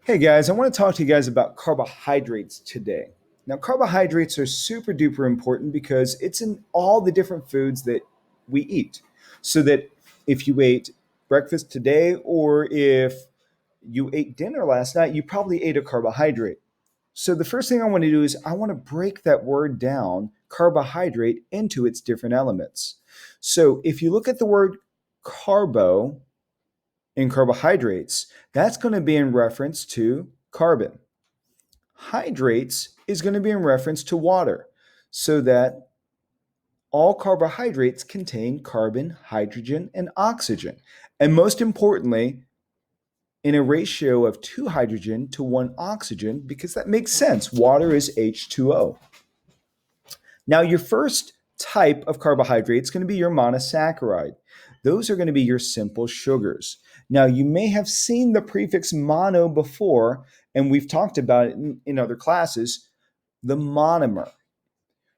Hey guys, I want to talk to you guys about carbohydrates today. Now, carbohydrates are super duper important because it's in all the different foods that we eat. So that if you ate breakfast today or if you ate dinner last night, you probably ate a carbohydrate. So the first thing I want to do is I want to break that word down, carbohydrate, into its different elements. So if you look at the word carbo, in carbohydrates, that's going to be in reference to carbon. Hydrates is going to be in reference to water, so that all carbohydrates contain carbon, hydrogen, and oxygen. And most importantly, in a ratio of 2 hydrogen to 1 oxygen, because that makes sense. Water is H2O. Now, your first type of carbohydrate is going to be your monosaccharide. Those are going to be your simple sugars. Now, you may have seen the prefix mono before, and we've talked about it in other classes, the monomer.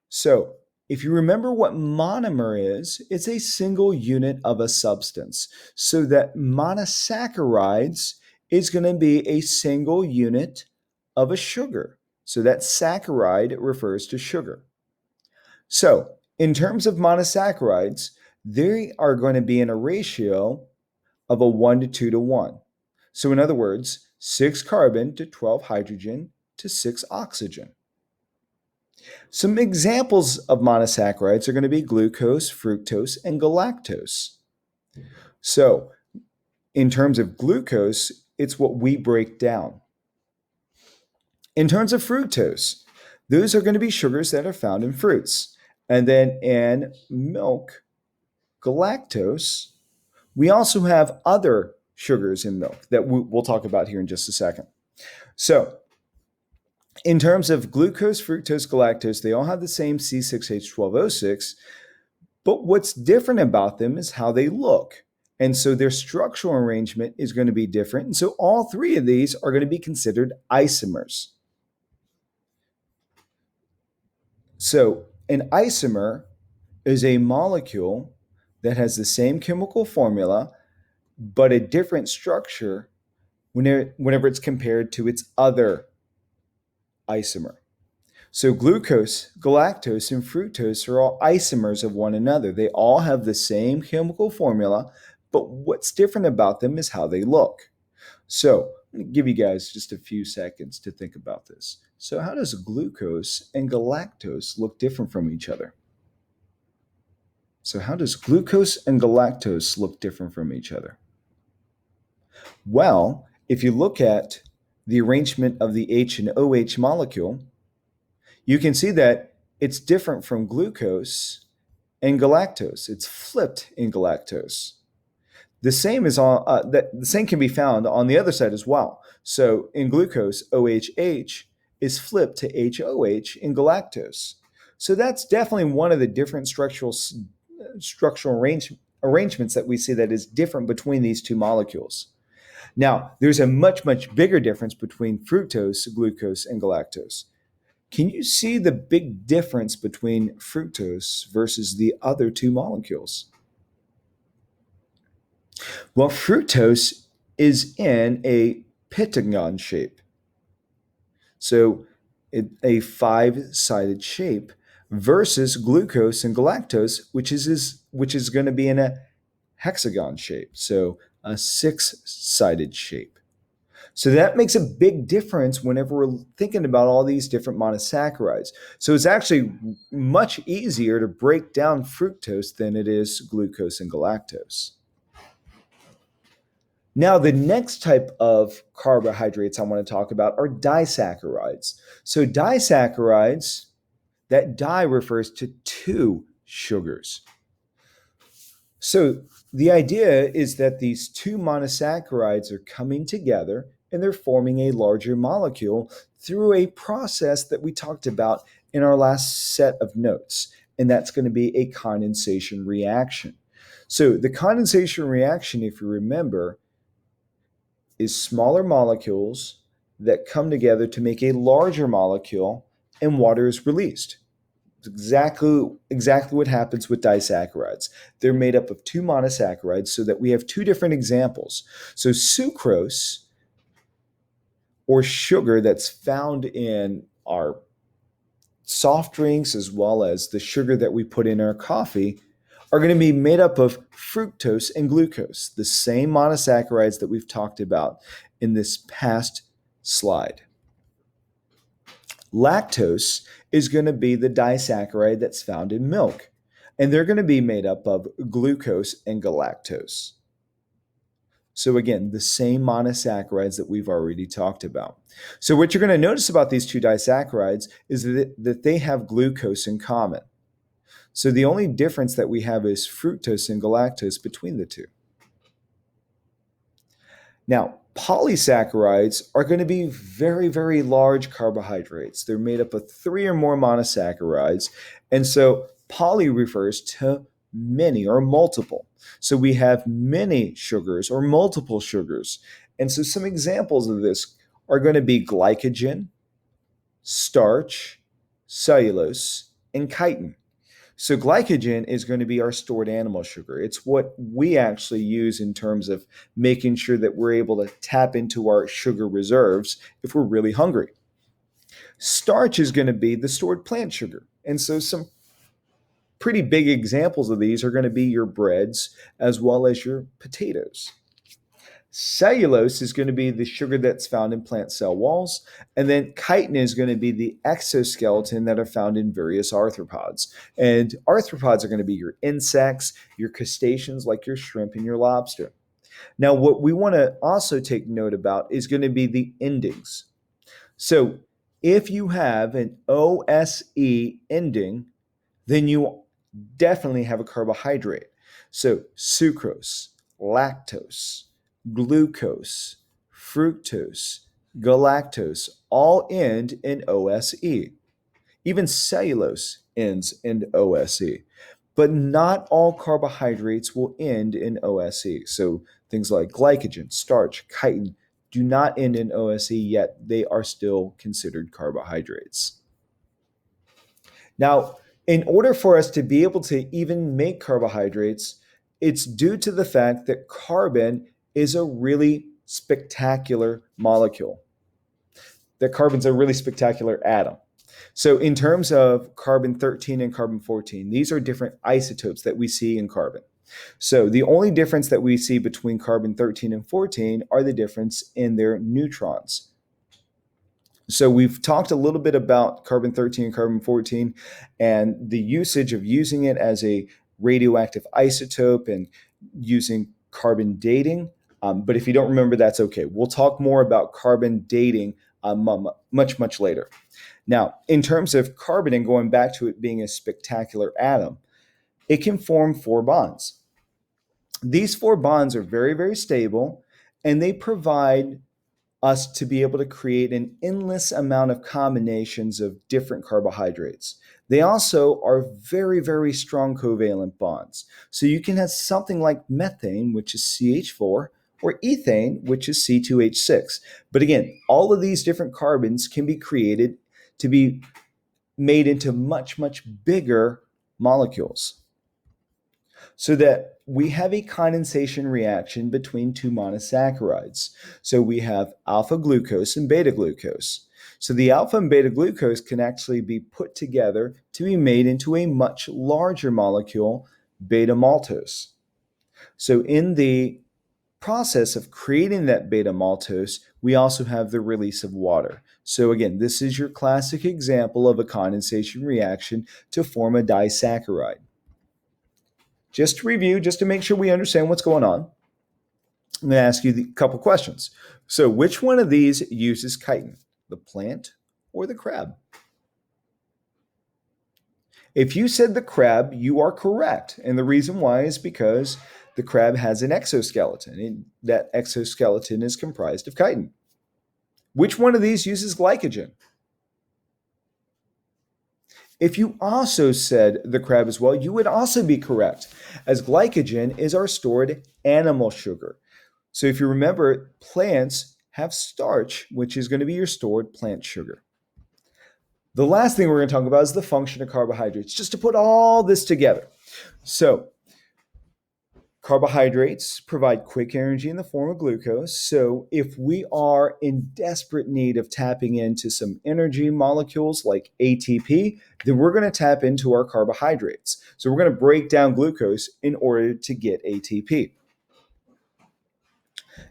So, if you remember what monomer is, it's a single unit of a substance. So that monosaccharides is going to be a single unit of a sugar. So that saccharide refers to sugar. So, in terms of monosaccharides, they are going to be in a ratio of a 1 to 2 to 1. So, in other words, 6 carbon to 12 hydrogen to 6 oxygen. Some examples of monosaccharides are going to be glucose, fructose, and galactose. So, in terms of glucose, it's what we break down. In terms of fructose, those are going to be sugars that are found in fruits. And then in milk, galactose, we also have other sugars in milk that we'll talk about here in just a second. So, in terms of glucose, fructose, galactose, they all have the same C6H12O6, but what's different about them is how they look. And so their structural arrangement is going to be different. And so all three of these are going to be considered isomers. So an isomer is a molecule that has the same chemical formula, but a different structure whenever it's compared to its other isomer. So glucose, galactose, and fructose are all isomers of one another. They all have the same chemical formula, but what's different about them is how they look. So I'm going to give you guys just a few seconds to think about this. So how does glucose and galactose look different from each other? So how does glucose and galactose look different from each other? Well, if you look at the arrangement of the H and OH molecule, you can see that it's different from glucose and galactose. It's flipped in galactose. The same the same can be found on the other side as well. So in glucose, OHH is flipped to HOH in galactose. So that's definitely one of the different structural arrangements that we see that is different between these two molecules. Now, there's a much, much bigger difference between fructose, glucose, and galactose. Can you see the big difference between fructose versus the other two molecules? Well, fructose is in a pentagon shape. So a five-sided shape versus glucose and galactose, which is going to be in a hexagon shape. So a six-sided shape. So that makes a big difference whenever we're thinking about all these different monosaccharides. So it's actually much easier to break down fructose than it is glucose and galactose. Now, the next type of carbohydrates I want to talk about are disaccharides. So disaccharides, that di refers to two sugars. So the idea is that these two monosaccharides are coming together and they're forming a larger molecule through a process that we talked about in our last set of notes, and that's going to be a condensation reaction. So the condensation reaction, if you remember, is smaller molecules that come together to make a larger molecule, and water is released. It's exactly what happens with disaccharides. They're made up of two monosaccharides so that we have two different examples. So sucrose or sugar that's found in our soft drinks as well as the sugar that we put in our coffee are going to be made up of fructose and glucose, the same monosaccharides that we've talked about in this past slide. Lactose is going to be the disaccharide that's found in milk, and they're going to be made up of glucose and galactose. So again, the same monosaccharides that we've already talked about. So what you're going to notice about these two disaccharides is that they have glucose in common. So the only difference that we have is fructose and galactose between the two. Now, polysaccharides are going to be very, very large carbohydrates. They're made up of 3 or more monosaccharides. And so poly refers to many or multiple. So we have many sugars or multiple sugars. And so some examples of this are going to be glycogen, starch, cellulose, and chitin. So glycogen is going to be our stored animal sugar. It's what we actually use in terms of making sure that we're able to tap into our sugar reserves if we're really hungry. Starch is going to be the stored plant sugar. And so some pretty big examples of these are going to be your breads as well as your potatoes. Cellulose is going to be the sugar that's found in plant cell walls, and then chitin is going to be the exoskeleton that are found in various arthropods. And arthropods are going to be your insects, your crustaceans like your shrimp and your lobster. Now, what we want to also take note about is going to be the endings. So if you have an OSE ending, then you definitely have a carbohydrate. So sucrose, lactose, glucose, fructose, galactose all end in OSE. Even cellulose ends in OSE. But not all carbohydrates will end in OSE. So things like glycogen, starch, chitin do not end in OSE, yet they are still considered carbohydrates. Now, in order for us to be able to even make carbohydrates, it's due to the fact that carbon is a really spectacular molecule. That carbon's a really spectacular atom. So in terms of carbon 13 and carbon 14, these are different isotopes that we see in carbon. So the only difference that we see between carbon 13 and 14 are the difference in their neutrons. So we've talked a little bit about carbon 13 and carbon 14 and the usage of using it as a radioactive isotope and using carbon dating. But if you don't remember, that's okay. We'll talk more about carbon dating much, much later. Now, in terms of carbon and going back to it being a spectacular atom, it can form 4 bonds. These 4 bonds are very, very stable, and they provide us to be able to create an endless amount of combinations of different carbohydrates. They also are very, very strong covalent bonds. So you can have something like methane, which is CH4, or ethane, which is C2H6. But again, all of these different carbons can be created to be made into much, much bigger molecules, so that we have a condensation reaction between 2 monosaccharides. So we have alpha glucose and beta glucose. So the alpha and beta glucose can actually be put together to be made into a much larger molecule, beta maltose. So in the process of creating that beta maltose, we also have the release of water. So again, this is your classic example of a condensation reaction to form a disaccharide. Just to review, just to make sure we understand what's going on, I'm going to ask you a couple questions. So which one of these uses chitin, the plant or the crab? If you said the crab, you are correct. And the reason why is because the crab has an exoskeleton, and that exoskeleton is comprised of chitin. Which one of these uses glycogen? If you also said the crab as well, you would also be correct, as glycogen is our stored animal sugar. So if you remember, plants have starch, which is going to be your stored plant sugar. The last thing we're going to talk about is the function of carbohydrates, just to put all this together. So Carbohydrates provide quick energy in the form of glucose. So, if we are in desperate need of tapping into some energy molecules like ATP, then we're going to tap into our carbohydrates. So, we're going to break down glucose in order to get ATP.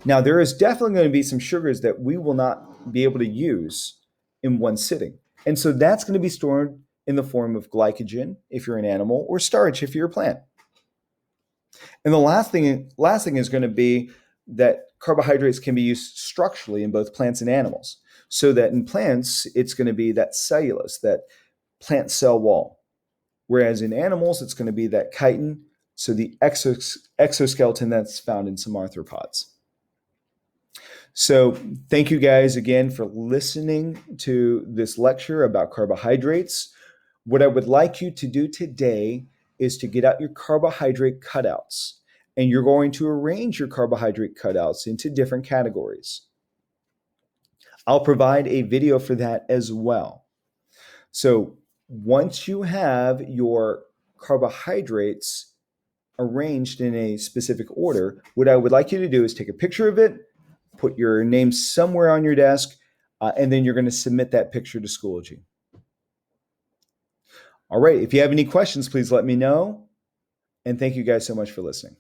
Now, there is definitely going to be some sugars that we will not be able to use in one sitting. And so, that's going to be stored in the form of glycogen if you're an animal, or starch if you're a plant. And the last thing is going to be that carbohydrates can be used structurally in both plants and animals. So that in plants, it's going to be that cellulose, that plant cell wall. Whereas in animals, it's going to be that chitin, so the exoskeleton that's found in some arthropods. So thank you guys again for listening to this lecture about carbohydrates. What I would like you to do today is to get out your carbohydrate cutouts, and you're going to arrange your carbohydrate cutouts into different categories. I'll provide a video for that as well. So once you have your carbohydrates arranged in a specific order, what I would like you to do is take a picture of it, put your name somewhere on your desk, and then you're going to submit that picture to Schoology. All right, if you have any questions, please let me know. And thank you guys so much for listening.